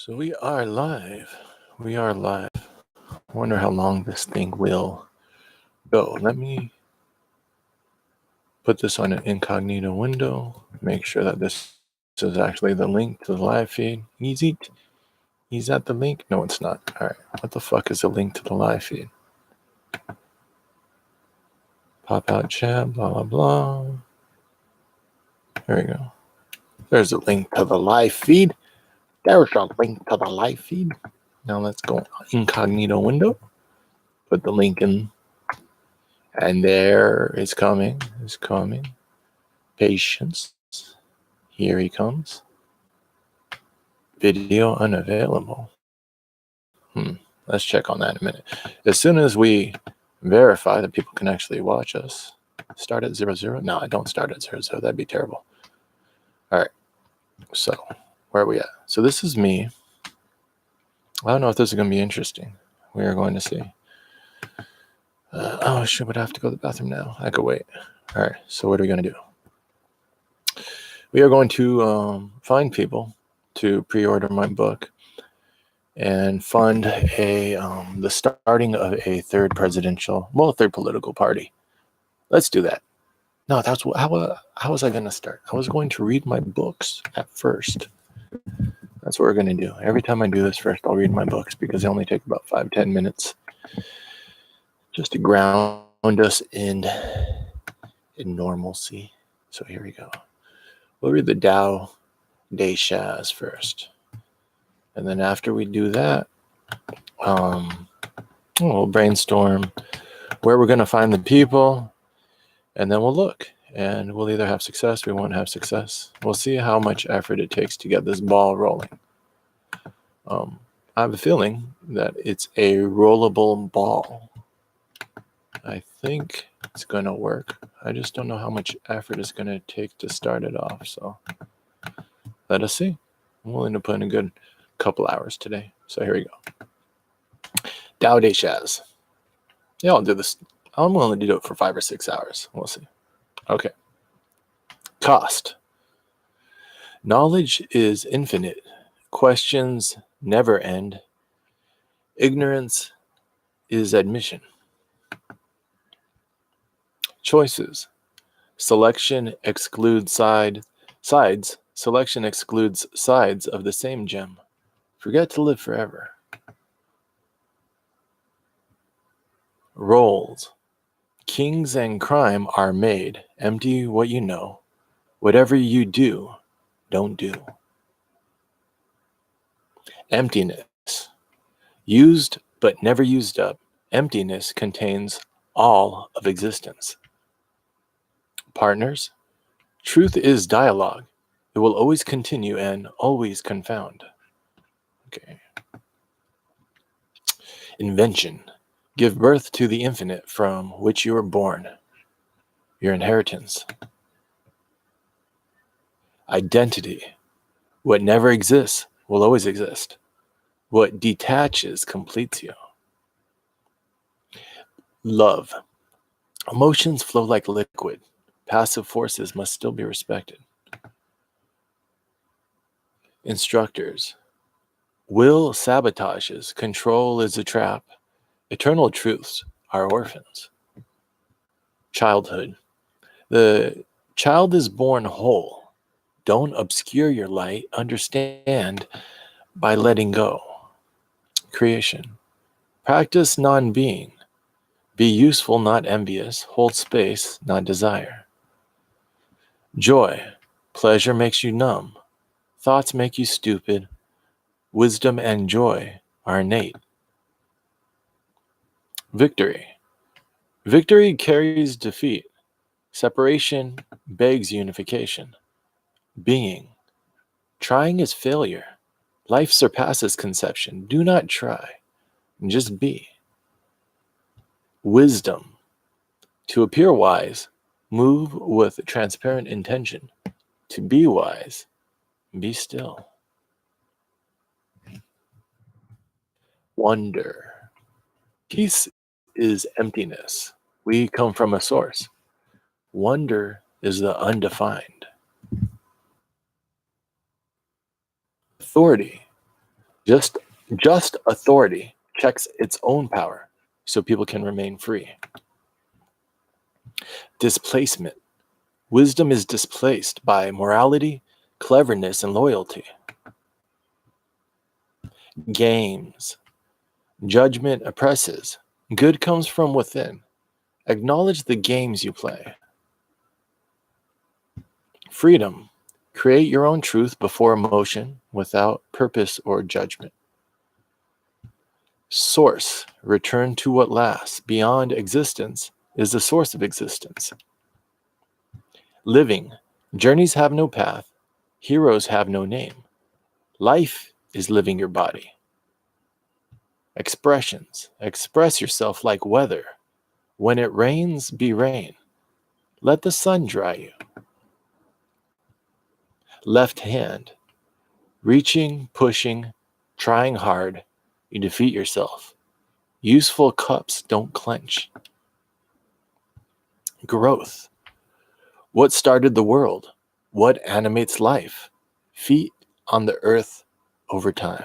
So we are live. We are live. I wonder how long this thing will go. Let me put this on an incognito window. Make sure that this is actually the link to the live feed. He's at the link. No, it's not. All right. What the fuck is the link to the live feed? Pop out chat, blah, blah, blah. There we go. There's a link to the live feed. There's a link to the live feed. Now let's go incognito window. Put the link in. And there it's coming. It's coming. Patience. Here he comes. Video unavailable. Let's check on that in a minute. As soon as we verify that people can actually watch us, start at 00. No, I don't start at 00. That'd be terrible. All right. So where are we at? So this is me. I don't know if this is going to be interesting. We are going to see. Oh, shit. Would I have to go to the bathroom now? I could wait. All right. So what are we going to do? We are going to find people to pre-order my book and fund the starting of a third political party. Let's do that. No, how was I going to start? I was going to read my books at first. That's what we're going to do. Every time I do this first, I'll read my books because they only take about 5-10 minutes just to ground us in normalcy. So here we go. We'll read the Tao Te Ching first. And then after we do that, we'll brainstorm where we're going to find the people, and then we'll look. And we'll either have success, we won't have success. We'll see how much effort it takes to get this ball rolling. I have a feeling that it's a rollable ball. I think it's going to work. I just don't know how much effort it's going to take to start it off. So let us see. I'm willing to put in a good couple hours today. So here we go. Tao Te Ching. Yeah, I'll do this. I'm willing to do it for 5 or 6 hours. We'll see. Okay. Cost. Knowledge is infinite. Questions never end. Ignorance is admission. Choices. Selection excludes sides. Selection excludes sides of the same gem. Forget to live forever. Roles. Kings and crime are made. Empty what you know. Whatever you do, don't do. Emptiness. Used but never used up. Emptiness contains all of existence. Partners. Truth is dialogue. It will always continue and always confound. Okay. Invention. Give birth to the infinite from which you were born. Your inheritance. Identity. What never exists will always exist. What detaches completes you. Love. Emotions flow like liquid. Passive forces must still be respected. Instructors. Will sabotages. Control is a trap. Eternal truths are orphans. Childhood. The child is born whole. Don't obscure your light. Understand by letting go. Creation. Practice non-being. Be useful, not envious. Hold space, not desire. Joy. Pleasure makes you numb. Thoughts make you stupid. Wisdom and joy are innate. Victory. Victory carries defeat. Separation begs unification. Being. Trying is failure. Life surpasses conception. Do not try. Just be. Wisdom. To appear wise, move with transparent intention. To be wise, be still. Wonder. Peace is emptiness. We come from a source. Wonder is the undefined. Authority. Just authority checks its own power so people can remain free. Displacement. Wisdom is displaced by morality, cleverness, and loyalty. Games. Judgment oppresses. Good comes from within. Acknowledge the games you play. Freedom. Create your own truth before emotion, without purpose or judgment. Source. Return to what lasts. Beyond existence is the source of existence. Living. Journeys have no path. Heroes have no name. Life is living your body. Expressions. Express yourself like weather. When it rains, be rain. Let the sun dry you. Left hand. Reaching, pushing, trying hard, you defeat yourself. Useful cups don't clench. Growth. What started the world? What animates life? Feet on the earth over time.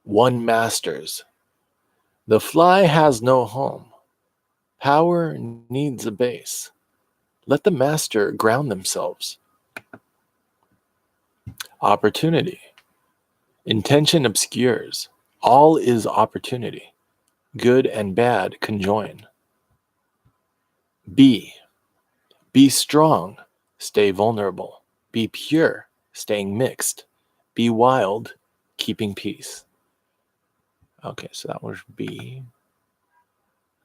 One masters. The fly has no home. Power needs a base. Let the master ground themselves. Opportunity. Intention obscures. All is opportunity. Good and bad conjoin. Be strong, stay vulnerable. Be pure, staying mixed. Be wild, keeping peace. Okay, so that was B.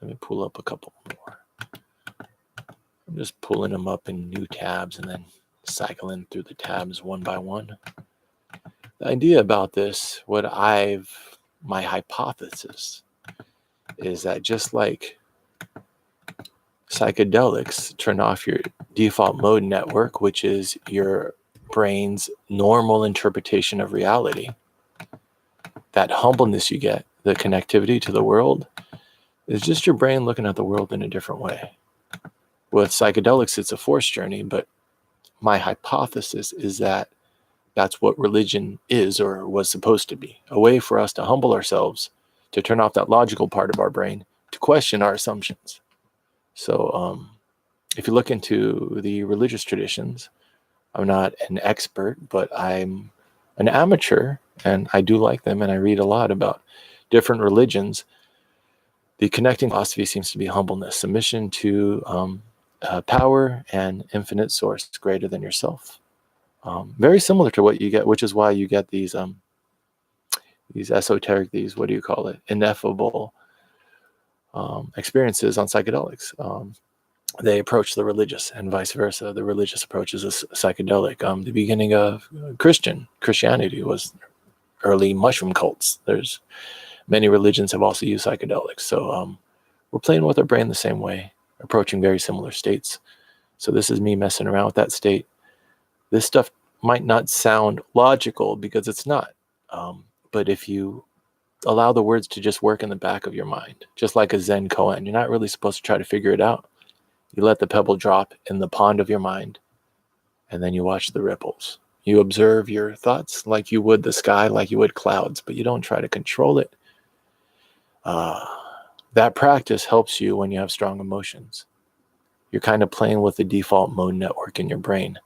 Let me pull up a couple more. I'm just pulling them up in new tabs and then cycling through the tabs one by one. The idea about this, my hypothesis is that just like psychedelics turn off your default mode network, which is your brain's normal interpretation of reality, that humbleness you get, the connectivity to the world, is just your brain looking at the world in a different way. With psychedelics, it's a forced journey, but my hypothesis is that that's what religion is or was supposed to be, a way for us to humble ourselves, to turn off that logical part of our brain, to question our assumptions. So if you look into the religious traditions, I'm not an expert, but I'm an amateur, and I do like them, and I read a lot about different religions. The connecting philosophy seems to be humbleness, submission to power and infinite source greater than yourself. Very similar to what you get, which is why you get these esoteric, ineffable experiences on psychedelics. They approach the religious and vice versa. The religious approaches a psychedelic. The beginning of Christianity was early mushroom cults. There's many religions have also used psychedelics. So we're playing with our brain the same way, approaching very similar states. So this is me messing around with that state. This stuff might not sound logical because it's not. But if you allow the words to just work in the back of your mind, just like a Zen koan, you're not really supposed to try to figure it out. You let the pebble drop in the pond of your mind, and then you watch the ripples. You observe your thoughts like you would the sky, like you would clouds, but you don't try to control it. That practice helps you when you have strong emotions. You're kind of playing with the default mode network in your brain.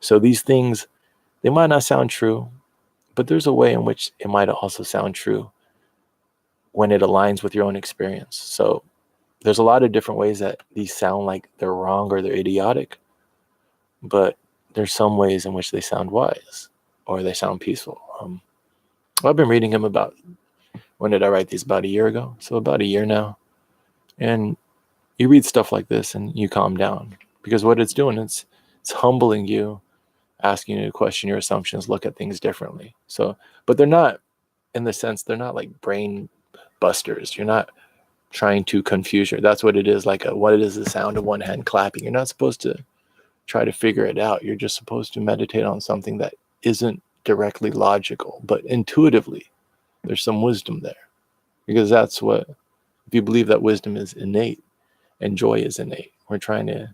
So these things, they might not sound true, but there's a way in which it might also sound true when it aligns with your own experience. So there's a lot of different ways that these sound like they're wrong or they're idiotic, but there's some ways in which they sound wise or they sound peaceful. I've been reading him about, when did I write these? About a year ago. So about a year now. And you read stuff like this and you calm down, because what it's doing, it's humbling you, asking you to question your assumptions, look at things differently. So, but they're not, in the sense, they're not like brain busters. You're not trying to confuse you. That's what it is, like what it is, the sound of one hand clapping. You're not supposed to try to figure it out. You're just supposed to meditate on something that isn't directly logical, but intuitively there's some wisdom there. Because that's what, if you believe that wisdom is innate and joy is innate, we're trying to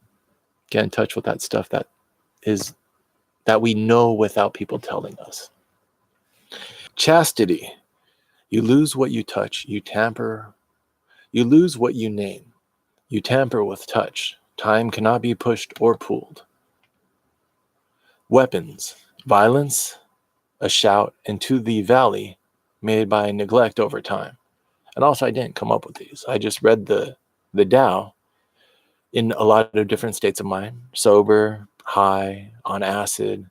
get in touch with that stuff that we know without people telling us. Chastity. You lose what you touch. You lose what you name. You tamper with touch. Time cannot be pushed or pulled. Weapons. Violence, a shout into the valley made by neglect over time. And also, I didn't come up with these. I just read the Tao in a lot of different states of mind: sober, high, on acid.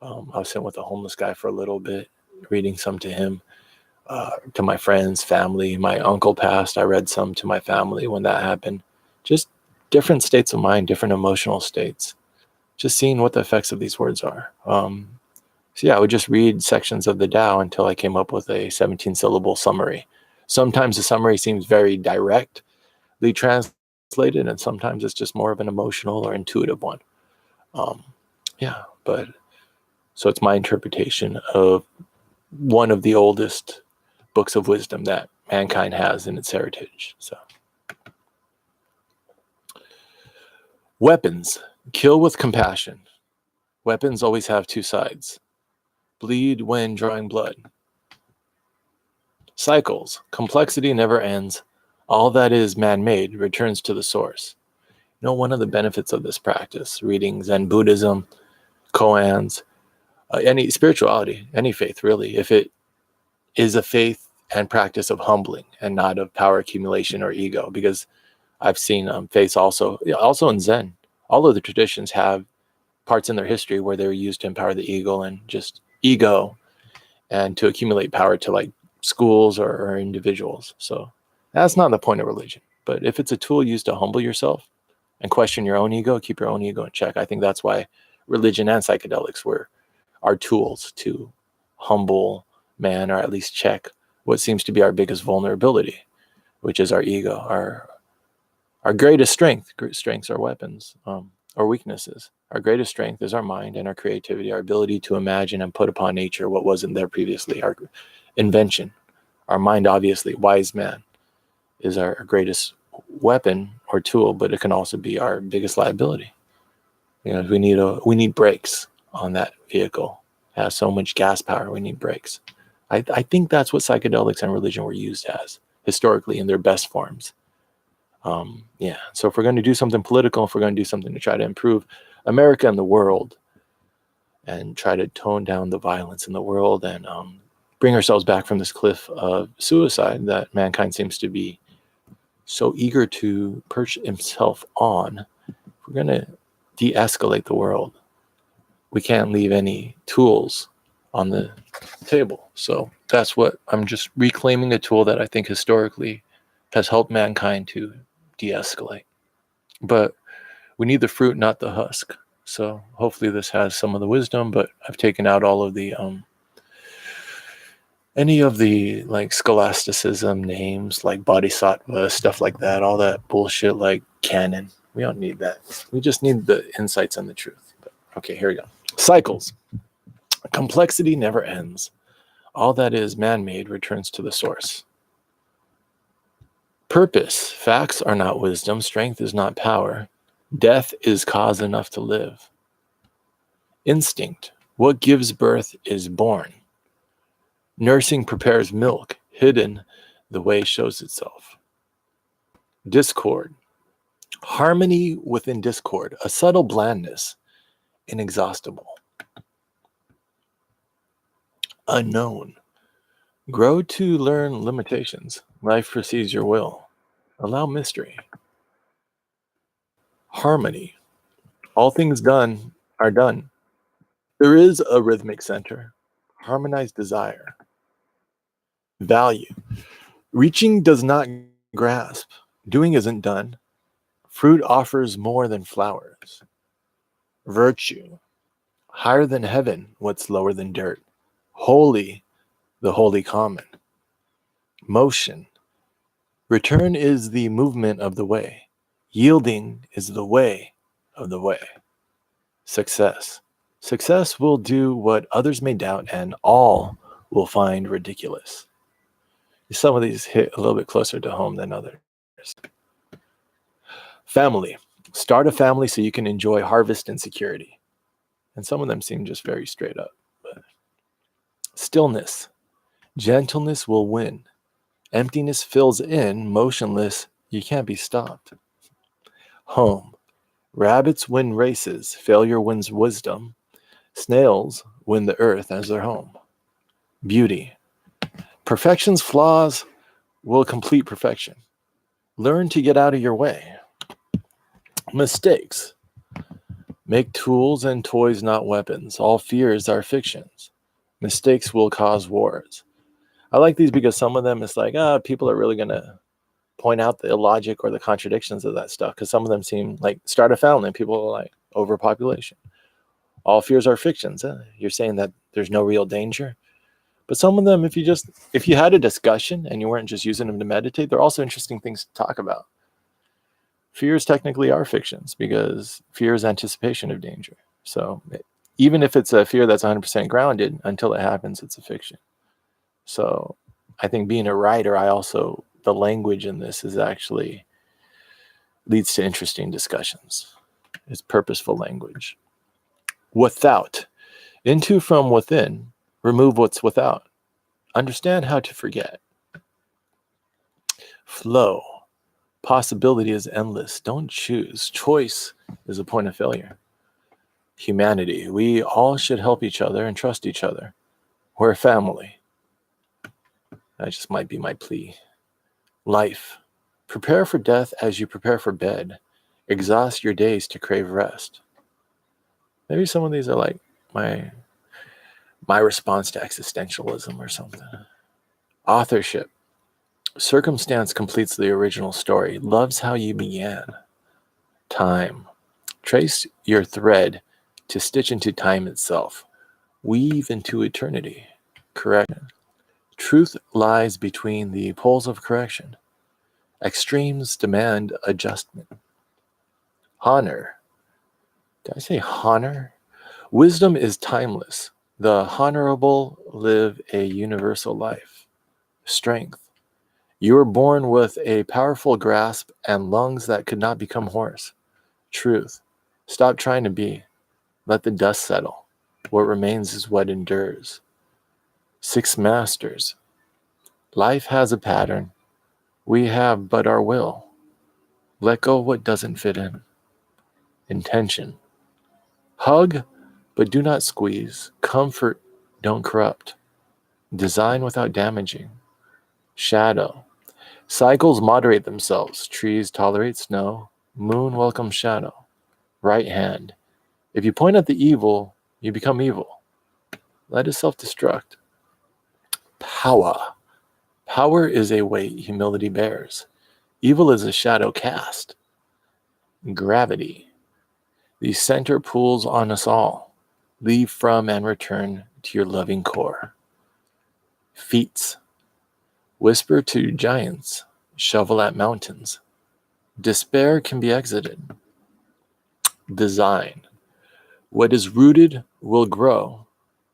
I was sitting with a homeless guy for a little bit, reading some to him, to my friends, family. My uncle passed. I read some to my family when that happened. Just different states of mind, different emotional states. Just seeing what the effects of these words are. So yeah, I would just read sections of the Tao until I came up with a 17-syllable summary. Sometimes the summary seems very directly translated, and sometimes it's just more of an emotional or intuitive one. But so it's my interpretation of one of the oldest books of wisdom that mankind has in its heritage. So, weapons. Kill with compassion. Weapons always have two sides. Bleed when drawing blood. Cycles. Complexity never ends. All that is man-made returns to the source. One of the benefits of this practice, reading Zen Buddhism, koans, any spirituality, any faith really, if it is a faith and practice of humbling and not of power accumulation or ego, because I've seen faiths also in Zen, all of the traditions have parts in their history where they were used to empower the ego and to accumulate power to like schools or individuals. So that's not the point of religion. But if it's a tool used to humble yourself and question your own ego, keep your own ego in check, I think that's why religion and psychedelics are tools to humble man, or at least check what seems to be our biggest vulnerability, which is our ego. Our greatest strengths are weapons, or weaknesses. Our greatest strength is our mind and our creativity, our ability to imagine and put upon nature what wasn't there previously, our invention. Our mind, obviously, wise man, is our greatest weapon or tool, but it can also be our biggest liability. We need brakes on that vehicle. It has so much gas power, we need brakes. I think that's what psychedelics and religion were used as historically in their best forms. So if we're going to do something political, if we're going to do something to try to improve America and the world, and try to tone down the violence in the world, and bring ourselves back from this cliff of suicide that mankind seems to be so eager to perch himself on, if we're going to de-escalate the world, we can't leave any tools on the table. So that's what I'm just reclaiming, a tool that I think historically has helped mankind to de-escalate. But we need the fruit, not the husk. So hopefully this has some of the wisdom, but I've taken out all of the any of the like scholasticism names, like bodhisattva, stuff like that, all that bullshit like canon. We don't need that. We just need the insights and the truth. But, okay, here we go. Cycles. Complexity never ends. All that is man-made returns to the source. Purpose. Facts are not wisdom. Strength is not power. Death is cause enough to live. Instinct. What gives birth is born. Nursing prepares milk. Hidden, the way shows itself. Discord. Harmony within discord. A subtle blandness. Inexhaustible. Unknown. Grow to learn limitations. Life precedes your will. Allow mystery. Harmony. All things done are done. There is a rhythmic center. Harmonized desire. Value. Reaching does not grasp. Doing isn't done. Fruit offers more than flowers. Virtue. Higher than heaven, what's lower than dirt. Holy, the holy common. Motion. Return is the movement of the way. Yielding is the way of the way. Success. Success will do what others may doubt, and all will find ridiculous. Some of these hit a little bit closer to home than others. Family. Start a family so you can enjoy harvest and security. And some of them seem just very straight up. But Stillness. Gentleness will win. Emptiness fills in. Motionless, you can't be stopped. Home. Rabbits win races. Failure wins wisdom. Snails win the earth as their home. Beauty. Perfection's flaws will complete perfection. Learn to get out of your way. Mistakes. Make tools and toys, not weapons. All fears are fictions. Mistakes will cause wars. I like these because some of them, it's like, people are really going to point out the illogic or the contradictions of that stuff, because some of them seem like start a family. People are like overpopulation. All fears are fictions. You're saying that there's no real danger. But some of them, if you had a discussion and you weren't just using them to meditate, they're also interesting things to talk about. Fears technically are fictions because fear is anticipation of danger. So even if it's a fear that's 100% grounded, until it happens, it's a fiction. So I think being a writer, the language in this is actually leads to interesting discussions. It's purposeful language. Without. Into from within. Remove what's without. Understand how to forget. Flow. Possibility is endless. Don't choose. Choice is a point of failure. Humanity. We all should help each other and trust each other. We're a family. That just might be my plea. Life. Prepare for death as you prepare for bed. Exhaust your days to crave rest. Maybe some of these are like my response to existentialism or something. Authorship. Circumstance completes the original story. Loves how you began. Time. Trace your thread to stitch into time itself. Weave into eternity. Correction. Truth lies between the poles of correction. Extremes demand adjustment. Honor. Did I say honor? Wisdom is timeless. The honorable live a universal life. Strength. You were born with a powerful grasp and lungs that could not become hoarse. Truth. Stop trying to be. Let the dust settle. What remains is what endures. Six masters. Life has a pattern. We have but our will. Let go what doesn't fit in. Intention. Hug, but do not squeeze. Comfort, don't corrupt. Design without damaging. Shadow. Cycles moderate themselves. Trees tolerate snow. Moon welcomes shadow. Right hand. If you point at the evil, you become evil. Let it self-destruct. Power. Power is a weight humility bears. Evil is a shadow cast. Gravity. The center pulls on us all. Leave from and return to your loving core. Feats. Whisper to giants. Shovel at mountains. Despair can be exited. Design. What is rooted will grow.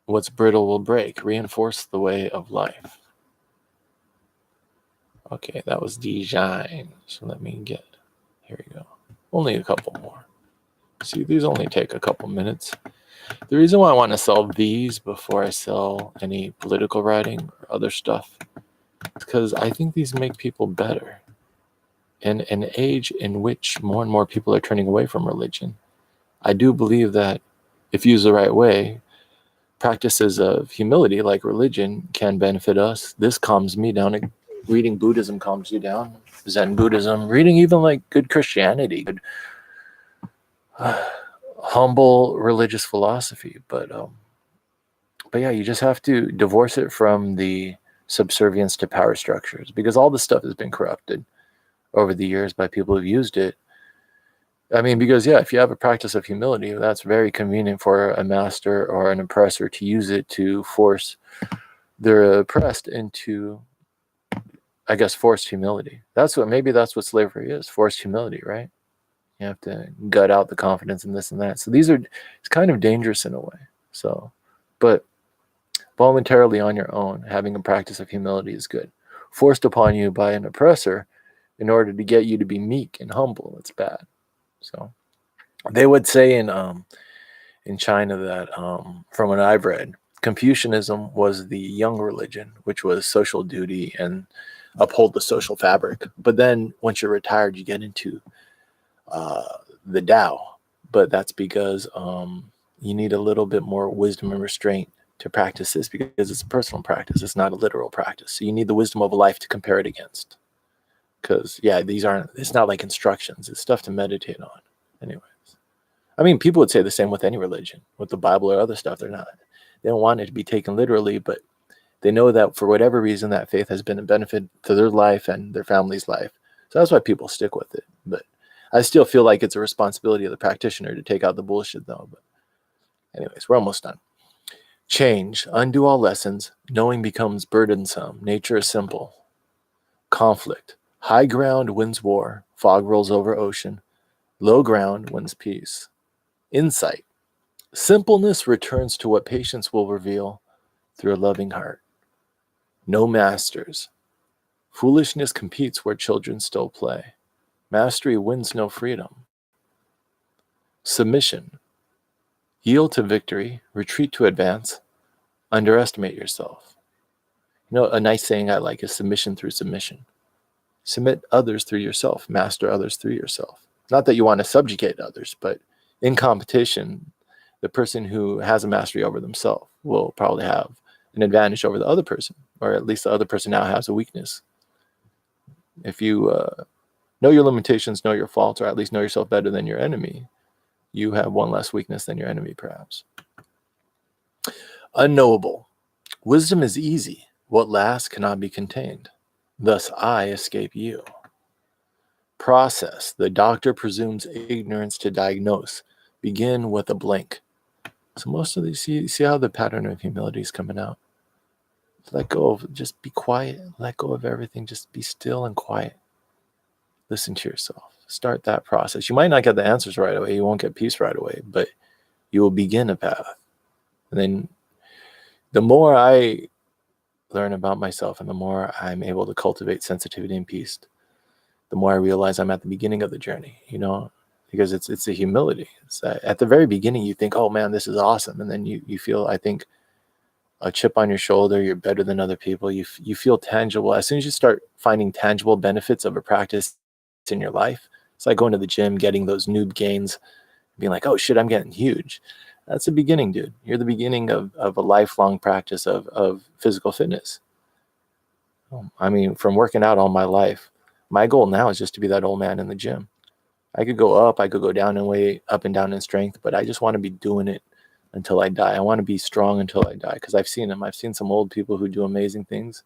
What's brittle will break. Reinforce the way of life. Okay, that was design. So let me here we go. Only a couple more. See, these only take a couple minutes. The reason why I want to sell these before I sell any political writing or other stuff is because I think these make people better. In an age in which more and more people are turning away from religion, I do believe that if used the right way, practices of humility like religion can benefit us. This calms me down. Reading Buddhism calms you down. Zen Buddhism, reading even like good Christianity, good humble religious philosophy. But yeah, you just have to divorce it from the subservience to power structures, because all this stuff has been corrupted over the years by people who've used it. I mean, because if you have a practice of humility, that's very convenient for a master or an oppressor to use it to force their oppressed into, I guess, forced humility. Maybe that's what slavery is, forced humility, right? You have to gut out the confidence in this and that. So it's kind of dangerous in a way. So, but voluntarily on your own, having a practice of humility is good. Forced upon you by an oppressor in order to get you to be meek and humble, it's bad. So they would say in China that, from what I've read, Confucianism was the young religion, which was social duty and uphold the social fabric. But then once you're retired, you get into the Tao. But that's because you need a little bit more wisdom and restraint to practice this, because it's a personal practice. It's not a literal practice. So you need the wisdom of a life to compare it against. Because, yeah, it's not like instructions. It's stuff to meditate on. Anyways. I mean, people would say the same with any religion, with the Bible or other stuff. They don't want it to be taken literally, but they know that for whatever reason, that faith has been a benefit to their life and their family's life. So that's why people stick with it. But I still feel like it's a responsibility of the practitioner to take out the bullshit, though. But anyways, we're almost done. Change, undo all lessons. Knowing becomes burdensome. Nature is simple. Conflict. High ground wins war. Fog rolls over ocean. Low ground wins peace. Insight. Simpleness returns to what patience will reveal through a loving heart. No masters. Foolishness competes where children still play. Mastery wins no freedom. Submission. Yield to victory. Retreat to advance. Underestimate yourself. You know, a nice saying I like is submission through submission. Submit others through yourself. Master others through yourself. Not that you want to subjugate others, but in competition, the person who has a mastery over themselves will probably have an advantage over the other person, or at least the other person now has a weakness. If you know your limitations, know your faults, or at least know yourself better than your enemy, you have one less weakness than your enemy, perhaps. Unknowable. Wisdom is easy. What lasts cannot be contained. Thus I escape you. Process. The doctor presumes ignorance to diagnose. Begin with a blank. So most of these, see how the pattern of humility is coming out. Let go of, just be quiet. Let go of everything. Just be still and quiet. Listen to yourself. Start that process. You might not get the answers right away. You won't get peace right away, but you will begin a path. And then the more I learn about myself and the more I'm able to cultivate sensitivity and peace, the more I realize I'm at the beginning of the journey, you know, because it's a humility. It's at the very beginning, you think, oh man, this is awesome. And then you feel, I think, a chip on your shoulder. You're better than other people. You feel tangible. As soon as you start finding tangible benefits of a practice in your life, it's like going to the gym, getting those noob gains, being like, oh shit, I'm getting huge. That's the beginning, dude. You're the beginning of a lifelong practice of physical fitness. I mean, from working out all my life, my goal now is just to be that old man in the gym. I could go up, I could go down in weight, up and down in strength, but I just want to be doing it until I die. I want to be strong until I die, because I've seen them. I've seen some old people who do amazing things,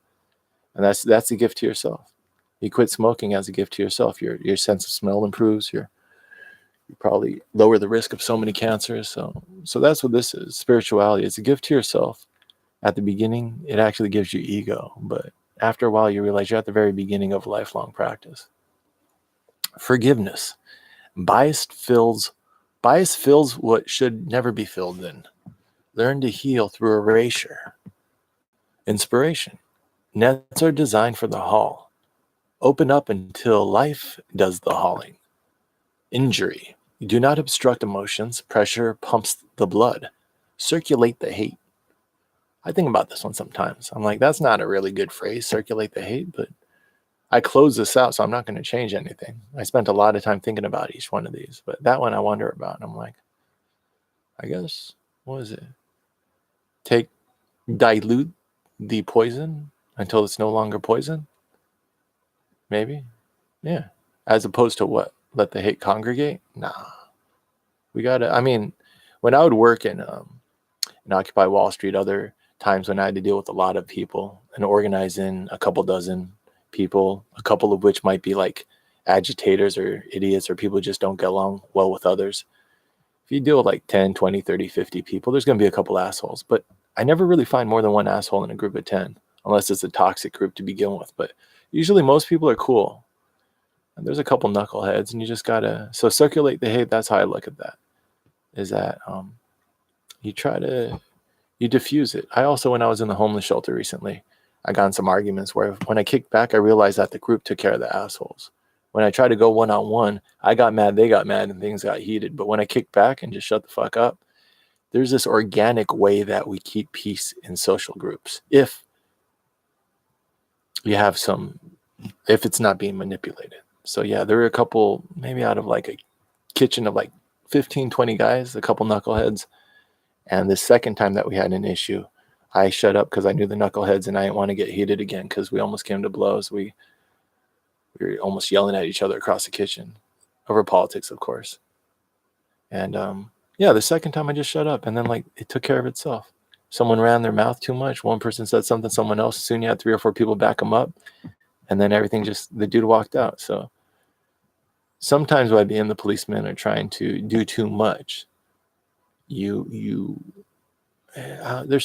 and that's a gift to yourself. You quit smoking as a gift to yourself. Your sense of smell improves. You probably lower the risk of so many cancers. So that's what this is. Spirituality. It's a gift to yourself. At the beginning, it actually gives you ego, but after a while, you realize you're at the very beginning of lifelong practice. Forgiveness. Bias fills what should never be filled in. Learn to heal through erasure. Inspiration. Nets are designed for the haul. Open up until life does the hauling. Injury. Do not obstruct emotions. Pressure pumps the blood. Circulate the hate. I think about this one sometimes. I'm like, that's not a really good phrase, circulate the hate, but I close this out, so I'm not going to change anything. I spent a lot of time thinking about each one of these, but that one I wonder about. And I'm like, I guess, what is it? Dilute the poison until it's no longer poison? Maybe? Yeah. As opposed to what? Let the hate congregate? Nah. We got to, I mean, when I would work in Occupy Wall Street, other times when I had to deal with a lot of people and organize in a couple dozen people, a couple of which might be like agitators or idiots or people who just don't get along well with others. If you deal with like 10, 20, 30, 50 people, there's going to be a couple assholes. But I never really find more than one asshole in a group of 10, unless it's a toxic group to begin with. But usually most people are cool. And there's a couple knuckleheads, and you just got to, so circulate the hate. That's how I look at that, is that you diffuse it. I also, when I was in the homeless shelter recently, I got in some arguments where when I kicked back, I realized that the group took care of the assholes. When I tried to go one-on-one, I got mad, they got mad, and things got heated. But when I kicked back and just shut the fuck up, there's this organic way that we keep peace in social groups. If you have if it's not being manipulated. So yeah, there were a couple, maybe out of like a kitchen of like 15, 20 guys, a couple knuckleheads. And the second time that we had an issue, I shut up because I knew the knuckleheads and I didn't want to get heated again because we almost came to blows. We were almost yelling at each other across the kitchen over politics, of course. And yeah, the second time I just shut up, and then like it took care of itself. Someone ran their mouth too much. One person said something, someone else. Soon you had 3 or 4 people back them up, and then everything the dude walked out. So sometimes by being the policemen are trying to do too much, there's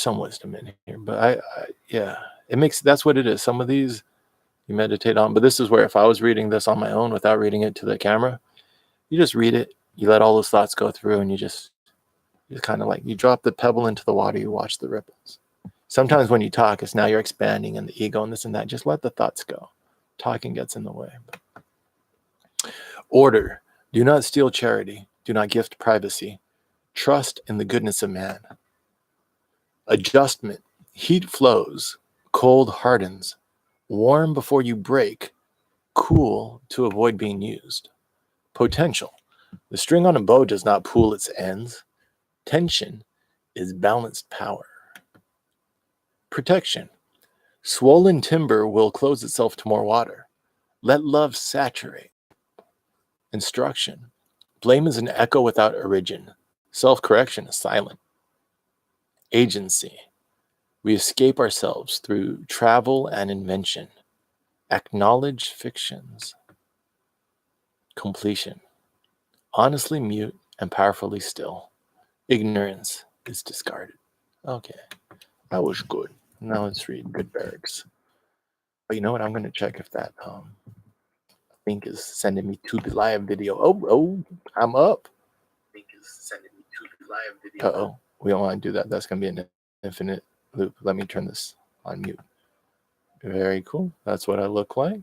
some wisdom in here, but yeah, that's what it is. Some of these you meditate on, but this is where if I was reading this on my own without reading it to the camera, you just read it, you let all those thoughts go through, and you just kind of like you drop the pebble into the water, you watch the ripples. Sometimes when you talk, it's now you're expanding and the ego and this and that. Just let the thoughts go. Talking gets in the way. Order. Do not steal charity. Do not gift privacy. Trust in the goodness of man. Adjustment. Heat flows. Cold hardens. Warm before you break. Cool to avoid being used. Potential. The string on a bow does not pull its ends. Tension is balanced power. Protection. Swollen timber will close itself to more water. Let love saturate. Instruction. Blame is an echo without origin. Self-correction is silent. Agency. We escape ourselves through travel and invention. Acknowledge fictions. Completion. Honestly mute and powerfully still. Ignorance is discarded. Okay, that was good. Now let's read Good Barracks. But you know what? I'm going to check if that link is sending me to the live video. Oh, I'm up. Link is sending me to the live video. Uh-oh, we don't want to do that. That's going to be an infinite loop. Let me turn this on mute. Very cool. That's what I look like.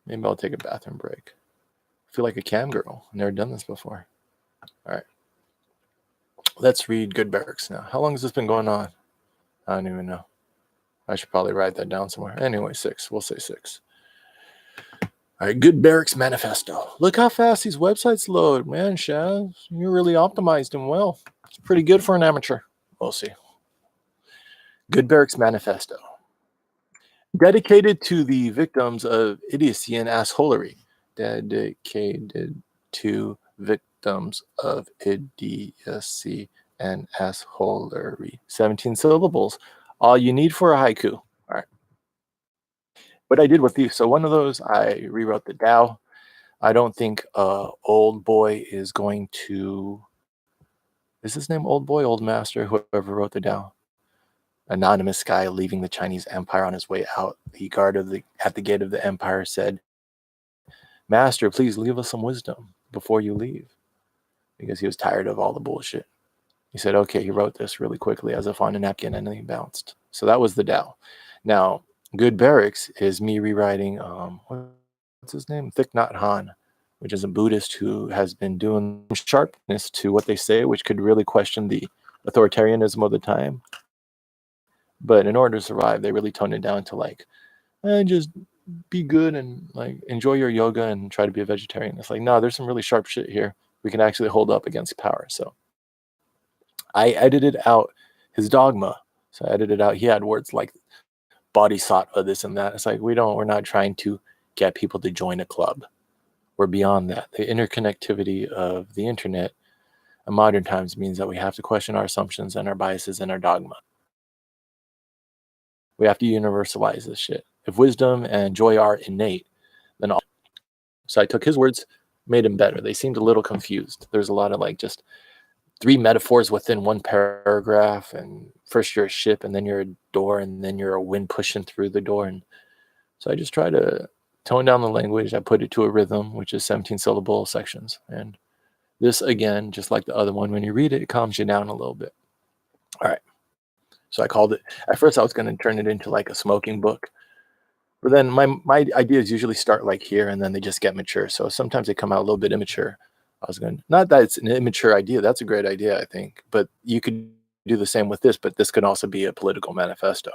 Maybe I'll take a bathroom break. I feel like a cam girl. I've never done this before. All right. Let's read Good Barracks now. How long has this been going on? I don't even know. I should probably write that down somewhere. Anyway, 6. We'll say 6. All right, Good Barracks Manifesto. Look how fast these websites load. Man, Shaz, you're really optimized and well. It's pretty good for an amateur. We'll see. Good Barracks Manifesto. Dedicated to the victims of idiocy and assholery. Dedicated to victims of idiocy and assholery. 17 syllables. All you need for a haiku. All right. What I did with these, so one of those, I rewrote the Tao. I don't think Old Boy is going to, is his name Old Boy, Old Master, whoever wrote the Tao? Anonymous guy leaving the Chinese Empire on his way out. The guard at the gate of the empire said, Master, please leave us some wisdom before you leave. Because he was tired of all the bullshit. He said, okay, he wrote this really quickly as if on a napkin and then he bounced. So that was the Tao. Now, Good Barracks is me rewriting, what's his name? Thich Nhat Hanh, which is a Buddhist who has been doing sharpness to what they say, which could really question the authoritarianism of the time. But in order to survive, they really toned it down to like, just be good and like enjoy your yoga and try to be a vegetarian. It's like, no, there's some really sharp shit here. We can actually hold up against power. So I edited out his dogma. So I edited out, he had words like bodhisattva, this and that. It's like, we're not trying to get people to join a club. We're beyond that. The interconnectivity of the internet in modern times means that we have to question our assumptions and our biases and our dogma. We have to universalize this shit. If wisdom and joy are innate, then all. So I took his words, made them better. They seemed a little confused. There's a lot of like just 3 metaphors within one paragraph, and first you're a ship, and then you're a door, and then you're a wind pushing through the door. And so I just try to tone down the language. I put it to a rhythm, which is 17 syllable sections. And this, again, just like the other one, when you read it, it calms you down a little bit. All right. So I called it, at first I was going to turn it into like a smoking book. But then my ideas usually start like here, and then they just get mature. So sometimes they come out a little bit immature. Not that it's an immature idea. That's a great idea, I think. But you could do the same with this, but this could also be a political manifesto.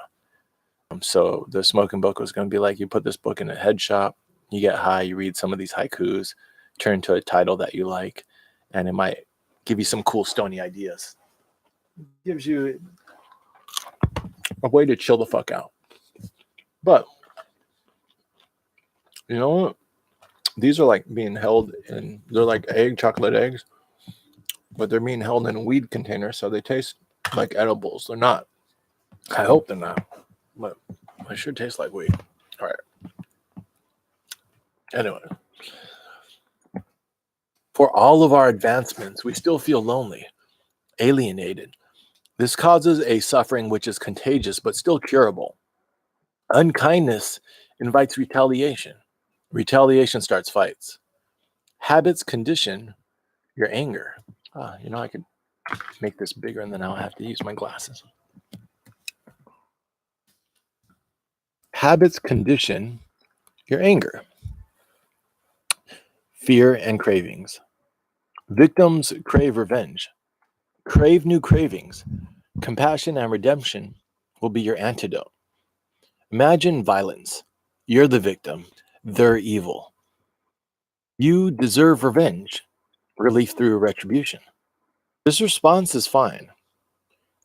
So the Smoking Book was going to be like, you put this book in a head shop, you get high, you read some of these haikus, turn to a title that you like, and it might give you some cool stony ideas. Gives you a way to chill the fuck out. But you know what? These are like being held in, they're like chocolate eggs, but they're being held in weed containers, so they taste like edibles. They're not. I hope they're not, but they sure taste like weed. All right. Anyway, for all of our advancements, we still feel lonely, alienated. This causes a suffering which is contagious but still curable. Unkindness invites retaliation. Retaliation starts fights. Habits condition your anger. I could make this bigger and then I'll have to use my glasses. Habits condition your anger. Fear and cravings. Victims crave revenge. Crave new cravings. Compassion and redemption will be your antidote. Imagine violence. You're the victim. They're evil. You deserve revenge. Relief through retribution. This response is fine.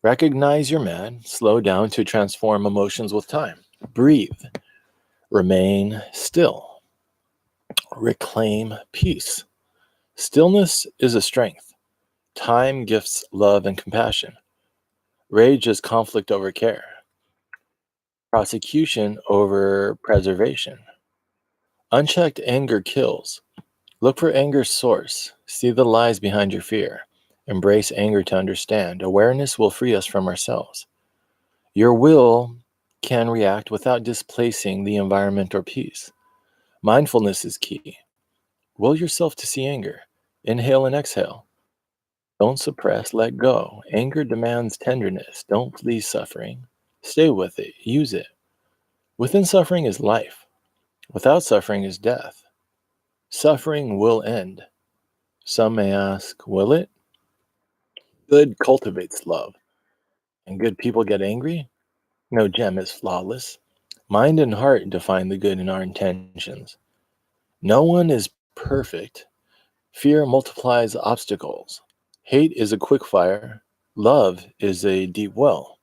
Recognize you're mad. Slow down to transform emotions with time. Breathe. Remain still. Reclaim peace. Stillness is a strength. Time gifts love and compassion. Rage is conflict over care. Prosecution over preservation. Unchecked anger kills. Look for anger's source. See the lies behind your fear. Embrace anger to understand. Awareness will free us from ourselves. Your will can react without displacing the environment or peace. Mindfulness is key. Will yourself to see anger. Inhale and exhale. Don't suppress, let go. Anger demands tenderness. Don't flee suffering. Stay with it. Use it. Within suffering is life. Without suffering is death. Suffering will end. Some may ask, will it? Good cultivates love. And good people get angry? No gem is flawless. Mind and heart define the good in our intentions. No one is perfect. Fear multiplies obstacles. Hate is a quick fire. Love is a deep well.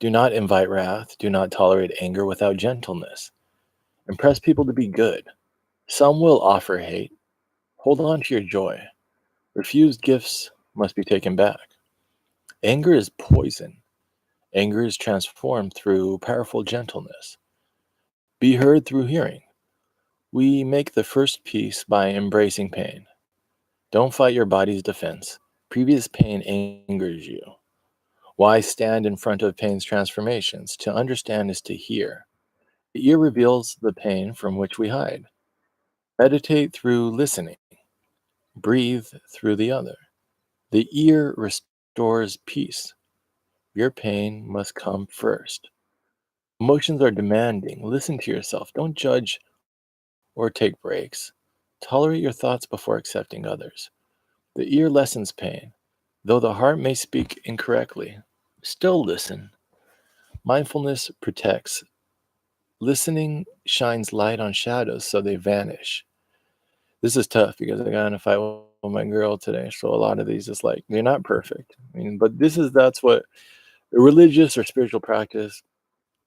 Do not invite wrath. Do not tolerate anger without gentleness. Impress people to be good. Some will offer hate. Hold on to your joy. Refused gifts must be taken back. Anger is poison. Anger is transformed through powerful gentleness. Be heard through hearing. We make the first peace by embracing pain. Don't fight your body's defense. Previous pain angers you. Why stand in front of pain's transformations? To understand is to hear. The ear reveals the pain from which we hide. Meditate through listening. Breathe through the other. The ear restores peace. Your pain must come first. Emotions are demanding. Listen to yourself. Don't judge or take breaks. Tolerate your thoughts before accepting others. The ear lessens pain. Though the heart may speak incorrectly, still listen. Mindfulness protects. Listening shines light on shadows so they vanish. This is tough because I got in a fight with my girl today. So a lot of these is like, they're not perfect. But that's what a religious or spiritual practice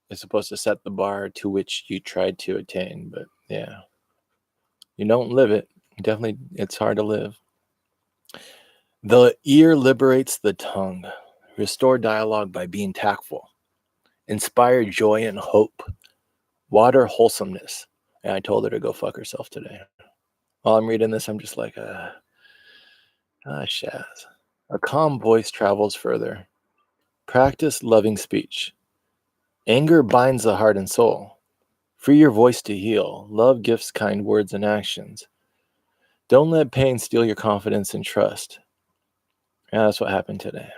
is supposed to set the bar to which you try to attain. But yeah, you don't live it. Definitely, it's hard to live. The ear liberates the tongue. Restore dialogue by being tactful. Inspire joy and hope. Water wholesomeness. And I told her to go fuck herself today. While I'm reading this, I'm just like, Shaz. A calm voice travels further. Practice loving speech. Anger binds the heart and soul. Free your voice to heal. Love gifts kind words and actions. Don't let pain steal your confidence and trust. Yeah, that's what happened today.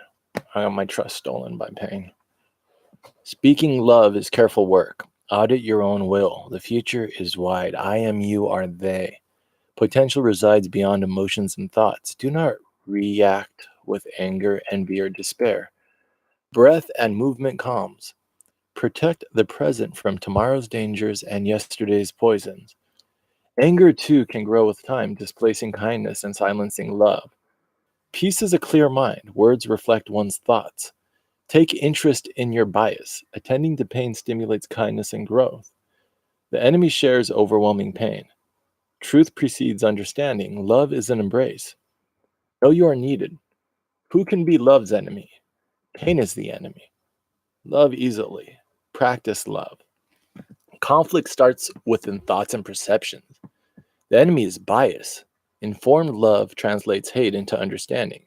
I got my trust stolen by pain. Speaking love is careful work. Audit your own will. The future is wide. I am, you are they. Potential resides beyond emotions and thoughts. Do not react with anger, envy, or despair. Breath and movement calms. Protect the present from tomorrow's dangers and yesterday's poisons. Anger, too, can grow with time, displacing kindness and silencing love. Peace is a clear mind. Words reflect one's thoughts. Take interest in your bias. Attending to pain stimulates kindness and growth. The enemy shares overwhelming pain. Truth precedes understanding. Love is an embrace. Know you are needed. Who can be love's enemy? Pain is the enemy. Love easily. Practice love. Conflict starts within thoughts and perceptions. The enemy is bias. Informed love translates hate into understanding.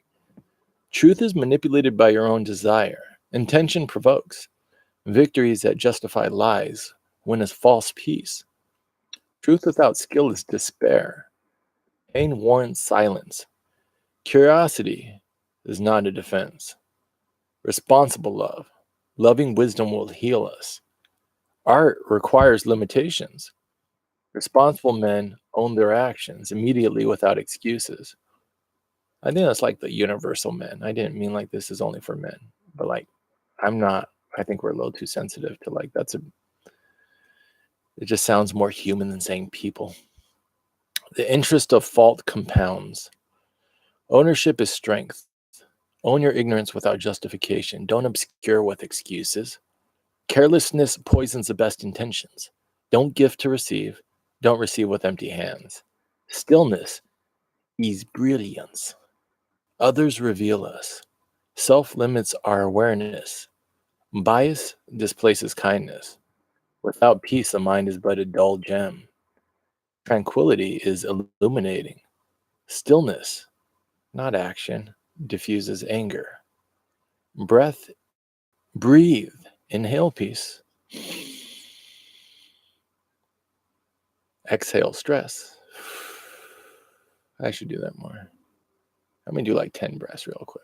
Truth is manipulated by your own desire. Intention provokes. Victories that justify lies win as false peace. Truth without skill is despair. Pain warrants silence. Curiosity is not a defense. Responsible love. Loving wisdom will heal us. Art requires limitations. Responsible men own their actions immediately without excuses. I think that's like the universal men. I didn't mean like this is only for men, but like I'm not, I think we're a little too sensitive to like it just sounds more human than saying people. The interest of fault compounds. Ownership is strength. Own your ignorance without justification. Don't obscure with excuses. Carelessness poisons the best intentions. Don't give to receive. Don't receive with empty hands. Stillness is brilliance. Others reveal us. Self limits our awareness. Bias displaces kindness. Without peace, the mind is but a dull gem. Tranquility is illuminating. Stillness, not action, diffuses anger. Breath, breathe, inhale peace. Exhale stress. I should do that more. I'm going to do like 10 breaths real quick.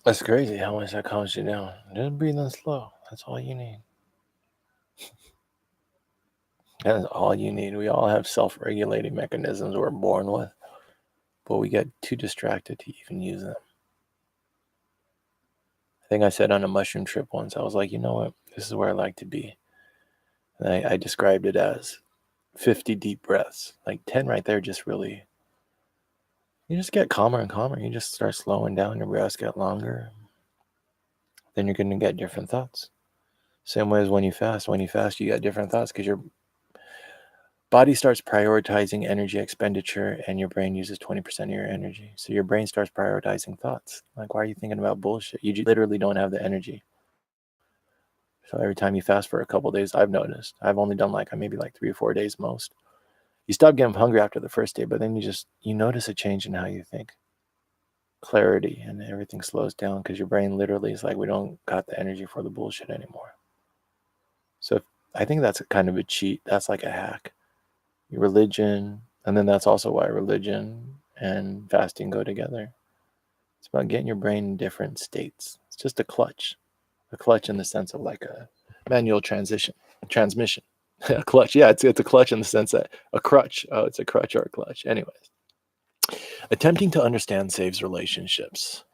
That's crazy how much that calms you down. Just breathe in slow. That's all you need. That is all you need. We all have self-regulating mechanisms we're born with, but we get too distracted to even use them. I think I said on a mushroom trip once, I was like, you know what? This is where I like to be. And I described it as 50 deep breaths. Like 10 right there just really, you just get calmer and calmer. You just start slowing down. Your breaths get longer. Then you're going to get different thoughts. Same way as when you fast. When you fast, you get different thoughts because your body starts prioritizing energy expenditure and your brain uses 20% of your energy. So your brain starts prioritizing thoughts. Like, why are you thinking about bullshit? You literally don't have the energy. So every time you fast for a couple of days, I've noticed, I've only done maybe 3 or 4 days most. You stop getting hungry after the first day, but then you notice a change in how you think. Clarity, and everything slows down because your brain literally is like, we don't got the energy for the bullshit anymore. So I think that's kind of a cheat. That's like a hack. Religion, and then that's also why religion and fasting go together. It's about getting your brain in different states. It's just a clutch in the sense of like a manual transmission. A clutch. Yeah, it's a clutch in the sense that a crutch. Oh, it's a crutch or a clutch. Anyways, attempting to understand saves relationships.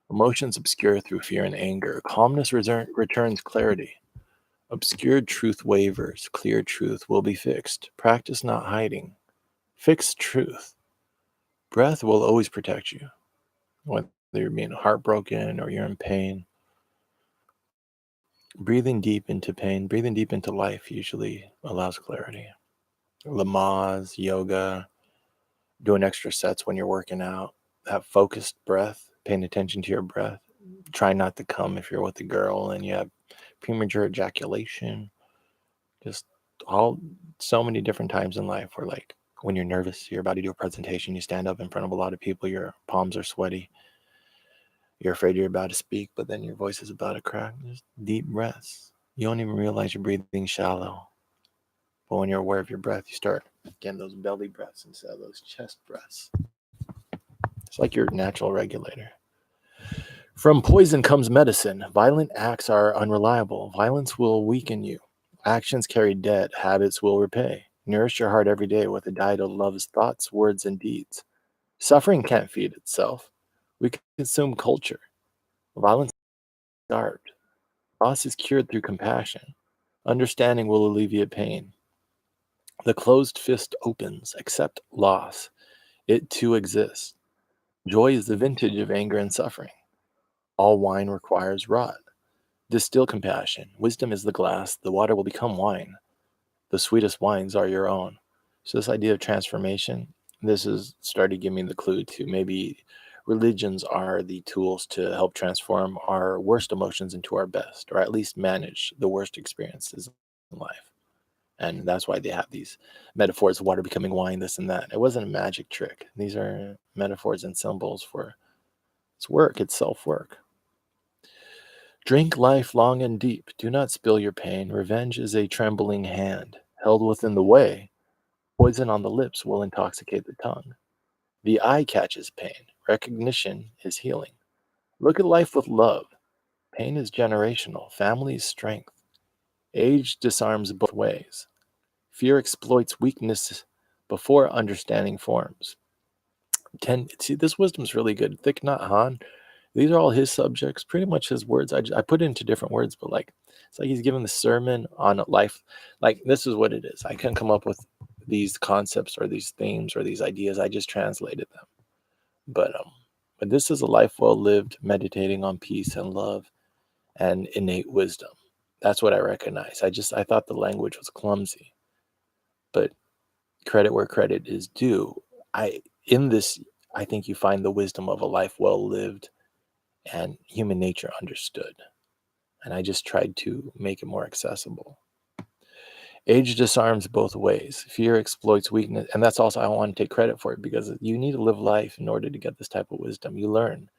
Emotions obscure through fear and anger. Calmness returns clarity. Obscured truth wavers. Clear truth will be fixed. Practice not hiding. Fixed truth. Breath will always protect you, whether you're being heartbroken or you're in pain. Breathing deep into pain, breathing deep into life usually allows clarity. Lamaze, yoga, doing extra sets when you're working out, have focused breath, paying attention to your breath. Try not to come if you're with a girl and you have premature ejaculation. Just so many different times in life where, like, when you're nervous, you're about to do a presentation, you stand up in front of a lot of people, your palms are sweaty, you're afraid you're about to speak, but then your voice is about to crack. Just deep breaths. You don't even realize you're breathing shallow. But when you're aware of your breath, you start getting those belly breaths instead of those chest breaths. It's like your natural regulator. From poison comes medicine. Violent acts are unreliable. Violence will weaken you. Actions carry debt. Habits will repay. Nourish your heart every day with a diet of love's thoughts, words, and deeds. Suffering can't feed itself. We consume culture. Violence is art. Loss is cured through compassion. Understanding will alleviate pain. The closed fist opens. Accept loss. It too exists. Joy is the vintage of anger and suffering. All wine requires rot. Distill compassion. Wisdom is the glass. The water will become wine. The sweetest wines are your own. So this idea of transformation, this has started giving me the clue to maybe religions are the tools to help transform our worst emotions into our best, or at least manage the worst experiences in life. And that's why they have these metaphors, water becoming wine, this and that. It wasn't a magic trick. These are metaphors and symbols for it's work, it's self-work. Drink life long and deep. Do not spill your pain. Revenge is a trembling hand. Held within the way, poison on the lips will intoxicate the tongue. The eye catches pain. Recognition is healing. Look at life with love. Pain is generational. Family is strength. Age disarms both ways. Fear exploits weakness before understanding forms. See, this wisdom's really good. Thich Nhat Hanh, these are all his subjects, pretty much his words. I put it into different words, but like it's like he's giving the sermon on life. Like, this is what it is. I couldn't come up with these concepts or these themes or these ideas. I just translated them. But this is a life well lived, meditating on peace and love and innate wisdom. That's what I recognize. I thought the language was clumsy, but credit where credit is due. I think you find the wisdom of a life well lived and human nature understood. And I just tried to make it more accessible. Age disarms both ways. Fear exploits weakness. And that's also, I want to take credit for it, because you need to live life in order to get this type of wisdom. You learn.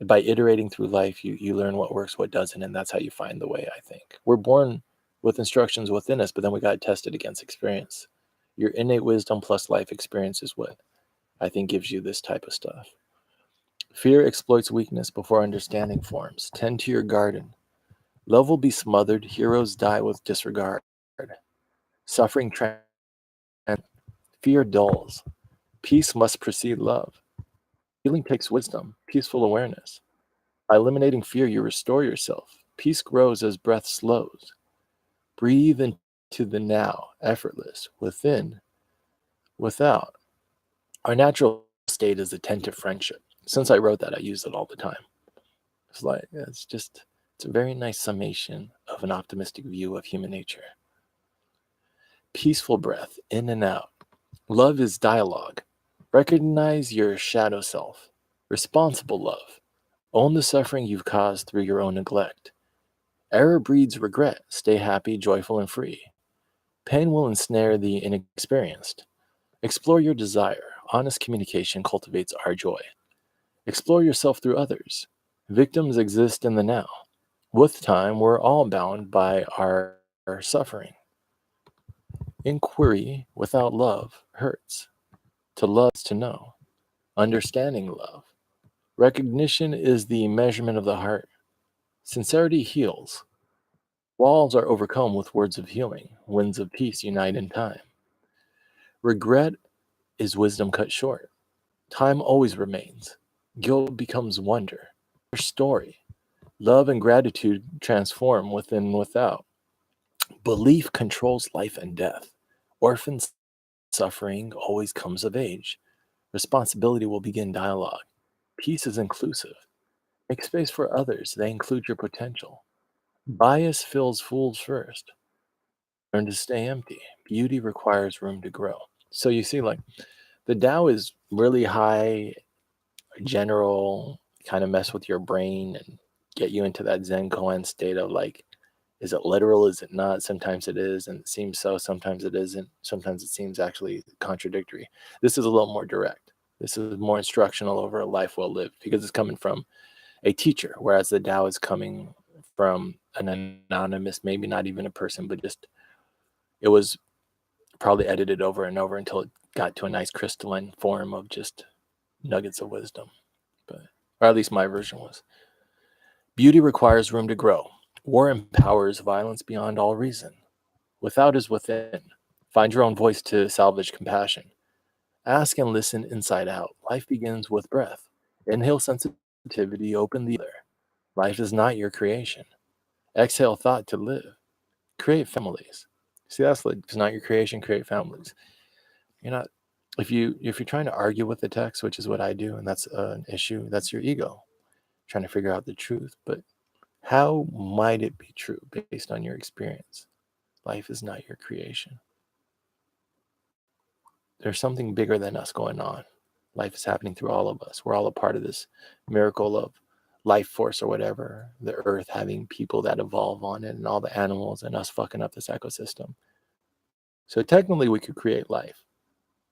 By iterating through life, you learn what works, what doesn't, and that's how you find the way, I think. We're born with instructions within us, but then we got to test it against experience. Your innate wisdom plus life experience is what I think gives you this type of stuff. Fear exploits weakness before understanding forms. Tend to your garden. Love will be smothered. Heroes die with disregard. Suffering fear dulls. Peace must precede love. Healing takes wisdom, peaceful awareness. By eliminating fear, you restore yourself. Peace grows as breath slows. Breathe into the now, effortless, within, without. Our natural state is attentive friendship. Since I wrote that, I use it all the time. It's a very nice summation of an optimistic view of human nature. Peaceful breath, in and out. Love is dialogue. Recognize your shadow self. Responsible love. Own the suffering you've caused through your own neglect. Error breeds regret. Stay happy, joyful, and free. Pain will ensnare the inexperienced. Explore your desire. Honest communication cultivates our joy. Explore yourself through others. Victims exist in the now. With time, we're all bound by our suffering. Inquiry without love hurts. To love is to know. Understanding love. Recognition is the measurement of the heart. Sincerity heals. Walls are overcome with words of healing. Winds of peace unite in time. Regret is wisdom cut short. Time always remains. Guilt becomes wonder. Story. Love and gratitude transform within and without. Belief controls life and death. Orphan suffering always comes of age. Responsibility will begin dialogue. Peace is inclusive. Make space for others. They include your potential. Bias fills fools first. Learn to stay empty. Beauty requires room to grow. So you see, like, the Tao is really high, general, kind of mess with your brain and get you into that Zen koan state of like, is it literal? Is it not? Sometimes it is, and it seems so. Sometimes it isn't. Sometimes it seems actually contradictory. This is a little more direct. This is more instructional over a life well lived because it's coming from a teacher, whereas the Tao is coming from an anonymous, maybe not even a person, but just it was probably edited over and over until it got to a nice crystalline form of just nuggets of wisdom. But, or at least my version was. Beauty requires room to grow. War empowers violence beyond all reason. Without is within. Find your own voice to salvage compassion. Ask and listen inside out. Life begins with breath. Inhale sensitivity, open the other. Life is not your creation. Exhale thought to live. Create families. See, that's like, it's not your creation, create families. You're not, if you're trying to argue with the text, which is what I do, and that's an issue, that's your ego trying to figure out the truth. But how might it be true based on your experience? Life is not your creation. There's something bigger than us going on. Life is happening through all of us. We're all a part of this miracle of life force or whatever, the earth having people that evolve on it and all the animals and us fucking up this ecosystem. So technically we could create life,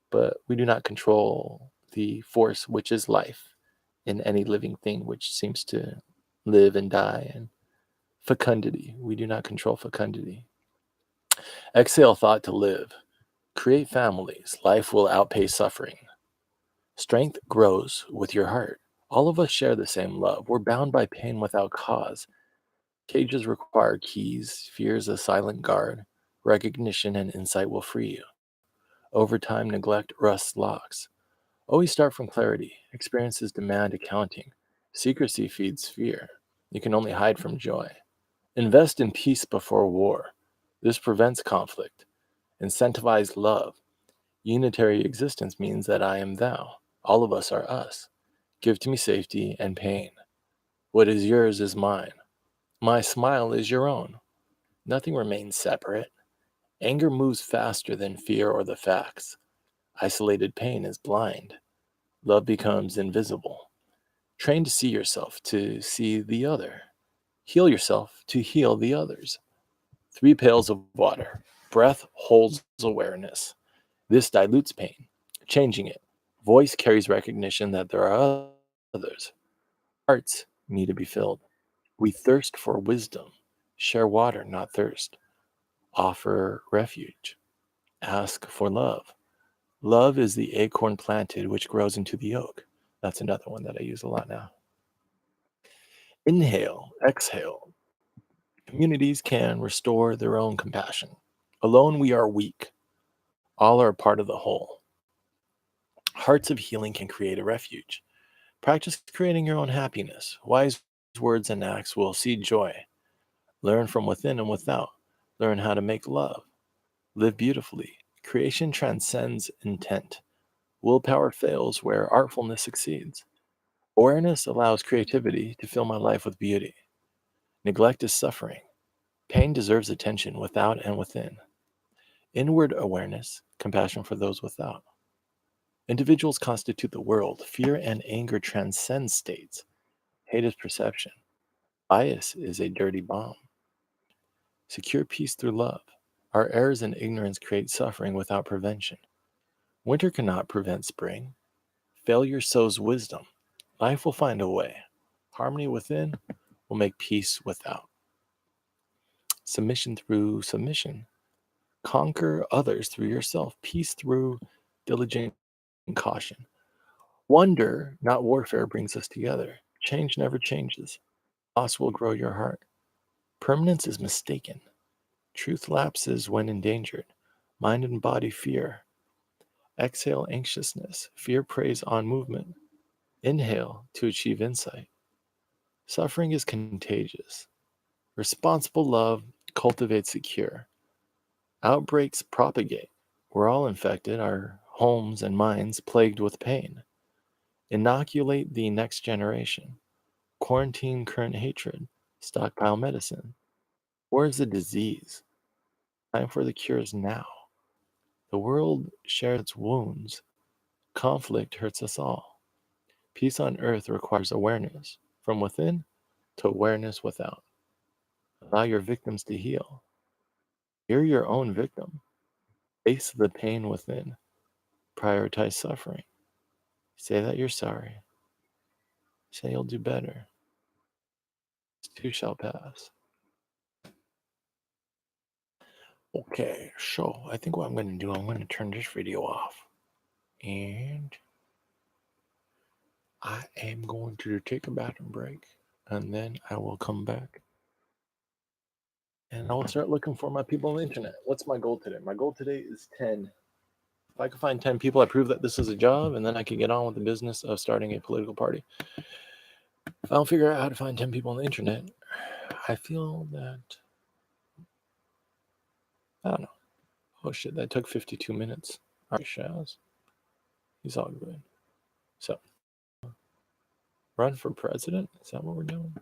but we do not control the force which is life in any living thing which seems to live and die. And fecundity, we do not control fecundity. Exhale thought to live. Create families. Life will outpace suffering. Strength grows with your heart. All of us share the same love. We're bound by pain without cause. Cages require keys. Fear is a silent guard. Recognition and insight will free you. Over time, neglect rusts locks. Always start from clarity. Experiences demand accounting. Secrecy feeds fear. You can only hide from joy. Invest in peace before war. This prevents conflict. Incentivize love. Unitary existence means that I am thou. All of us are us. Give to me safety and pain. What is yours is mine. My smile is your own. Nothing remains separate. Anger moves faster than fear or the facts. Isolated pain is blind. Love becomes invisible. Train to see yourself to see the other. Heal yourself to heal the others. 3 pails of water. Breath holds awareness. This dilutes pain, changing it. Voice carries recognition that there are others. Hearts need to be filled. We thirst for wisdom. Share water, not thirst. Offer refuge. Ask for love. Love is the acorn planted which grows into the oak. That's another one that I use a lot now. Inhale, exhale. Communities can restore their own compassion. Alone we are weak. All are part of the whole. Hearts of healing can create a refuge. Practice creating your own happiness. Wise words and acts will seed joy. Learn from within and without. Learn how to make love. Live beautifully. Creation transcends intent. Willpower fails where artfulness succeeds. Awareness allows creativity to fill my life with beauty. Neglect is suffering. Pain deserves attention without and within. Inward awareness, compassion for those without. Individuals constitute the world. Fear and anger transcend states. Hate is perception. Bias is a dirty bomb. Secure peace through love. Our errors and ignorance create suffering without prevention. Winter cannot prevent spring. Failure sows wisdom. Life will find a way. Harmony within will make peace without. Submission through submission. Conquer others through yourself. Peace through diligent caution. Wonder, not warfare, brings us together. Change never changes. Loss will grow your heart. Permanence is mistaken. Truth lapses when endangered. Mind and body fear. Exhale anxiousness. Fear preys on movement. Inhale to achieve insight. Suffering is contagious. Responsible love cultivates a cure. Outbreaks propagate. We're all infected, our homes and minds plagued with pain. Inoculate the next generation. Quarantine current hatred. Stockpile medicine. War is a disease. Time for the cures now. The world shares its wounds. Conflict hurts us all. Peace on earth requires awareness, from within to awareness without. Allow your victims to heal. You're your own victim. Face the pain within. Prioritize suffering. Say that you're sorry. Say you'll do better. This too shall pass. Okay, so I think what I'm going to do, I'm going to turn this video off. And I am going to take a bathroom break. And then I will come back. And I will start looking for my people on the internet. What's my goal today? My goal today is 10. If I can find 10 people, I prove that this is a job, and then I can get on with the business of starting a political party. If I don't figure out how to find 10 people on the internet, I feel that, I don't know. Oh shit, that took 52 minutes. All right, Shaz. He's all good. So, run for president? Is that what we're doing?